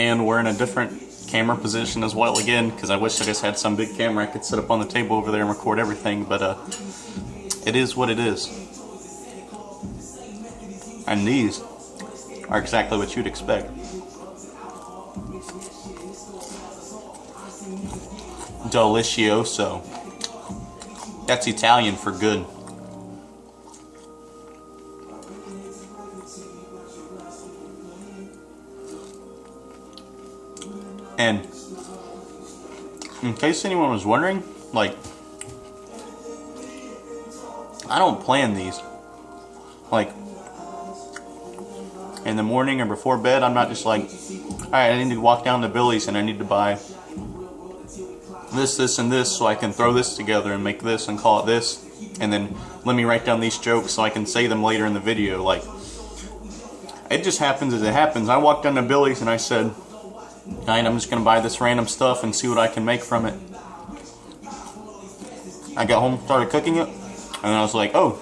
and we're in a different camera position as well again, because I wish I just had some big camera I could sit up on the table over there and record everything, but it is what it is. And these are exactly what you'd expect. Delicioso. That's Italian for good. And in case anyone was wondering, like, I don't plan these. Like, in the morning or before bed, I'm not just like, alright, I need to walk down to Billy's and I need to buy this, this, and this so I can throw this together and make this and call it this. And then let me write down these jokes so I can say them later in the video. Like, it just happens as it happens. I walked down to Billy's and I said, alright, I'm just going to buy this random stuff and see what I can make from it. I got home, started cooking it, and I was like, oh,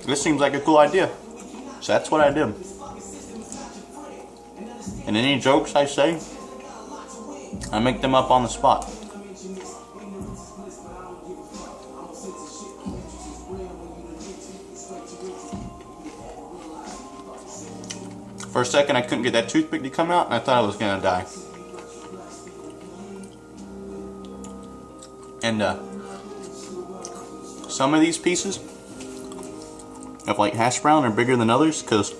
this seems like a cool idea. So that's what I did. And any jokes I say, I make them up on the spot. For a second I couldn't get that toothpick to come out and I thought I was gonna die. And some of these pieces of like hash brown are bigger than others because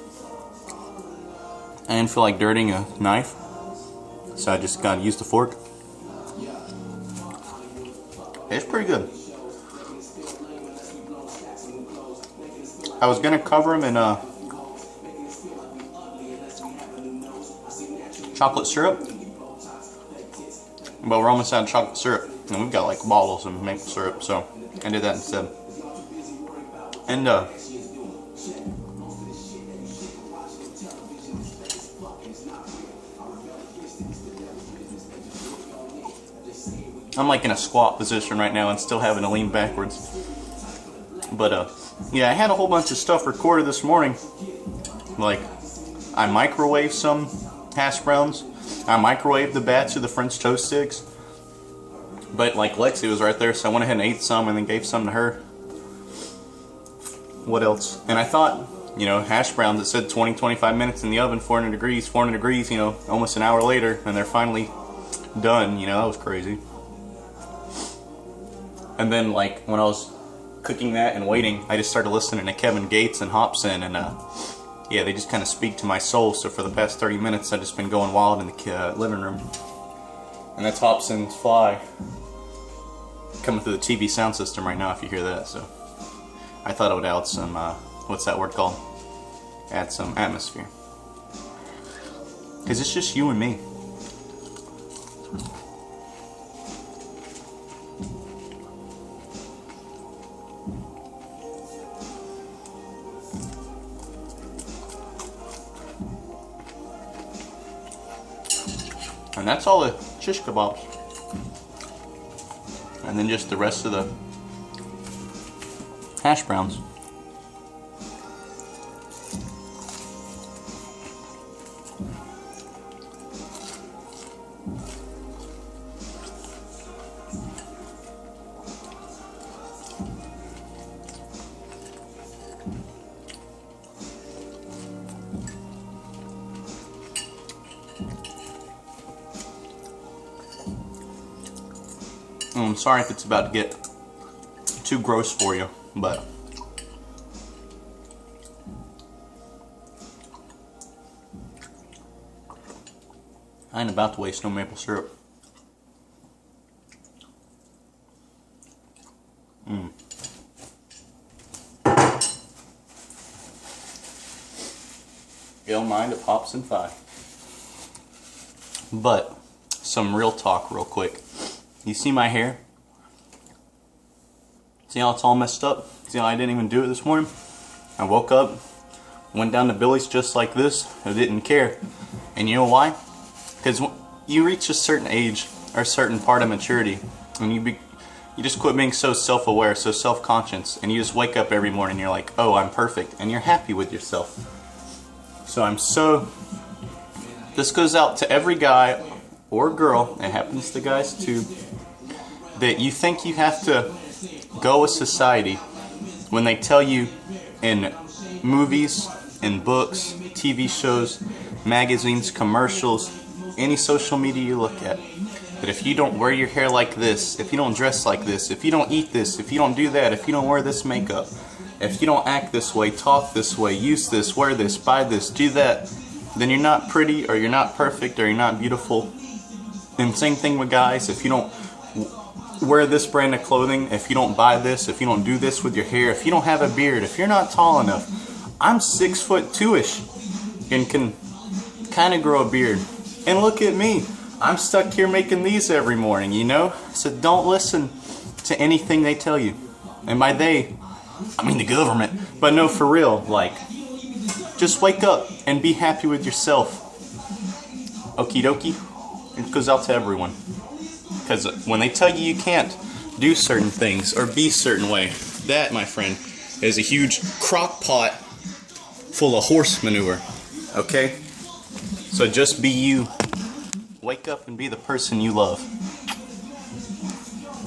I didn't feel like dirtying a knife, so I just gotta use the fork. It's pretty good. I was gonna cover them in chocolate syrup, but we're almost out of chocolate syrup, and we've got like bottles of maple syrup, so I did that instead. And I'm like in a squat position right now and still having to lean backwards. But yeah, I had a whole bunch of stuff recorded this morning. Like, I microwaved some hash browns. I microwaved the batch of the French toast sticks. But like Lexi was right there, so I went ahead and ate some and then gave some to her. What else? And I thought, you know, hash browns, it said 20-25 minutes in the oven, 400 degrees, you know, almost an hour later, and they're finally done. You know, that was crazy. And then, like, when I was cooking that and waiting, I just started listening to Kevin Gates and Hobson, and yeah, they just kind of speak to my soul. So for the past 30 minutes, I've just been going wild in the living room. And that's Hobson's Fly coming through the TV sound system right now, if you hear that. So I thought I would add some, what's that word called? Add some atmosphere. Because it's just you and me. And that's all the shish kebabs. And then just the rest of the hash browns. I'm sorry if it's about to get too gross for you, but I ain't about to waste no maple syrup. Ill mind of Hops and Phi. But some real talk real quick. You see my hair? See how it's all messed up? See how I didn't even do it this morning? I woke up, went down to Billy's just like this, I didn't care. And you know why? Because you reach a certain age, or a certain part of maturity, and you just quit being so self-aware, so self-conscious, and you just wake up every morning and you're like, oh, I'm perfect, and you're happy with yourself. So I'm so This goes out to every guy or girl, it happens to guys too, that you think you have to go with society when they tell you in movies, in books, TV shows, magazines, commercials, any social media you look at, that if you don't wear your hair like this, if you don't dress like this, if you don't eat this, if you don't do that, if you don't wear this makeup, if you don't act this way, talk this way, use this, wear this, buy this, do that, then you're not pretty, or you're not perfect, or you're not beautiful. And same thing with guys. If you don't wear this brand of clothing, if you don't buy this, if you don't do this with your hair, if you don't have a beard, if you're not tall enough. I'm 6'2"-ish and can kind of grow a beard. And look at me. I'm stuck here making these every morning, you know? So don't listen to anything they tell you. And by they, I mean the government. But no, for real, like, just wake up and be happy with yourself. Okie dokie. It goes out to everyone. Because when they tell you you can't do certain things or be a certain way, that, my friend, is a huge crock pot full of horse manure. Okay? So just be you. Wake up and be the person you love.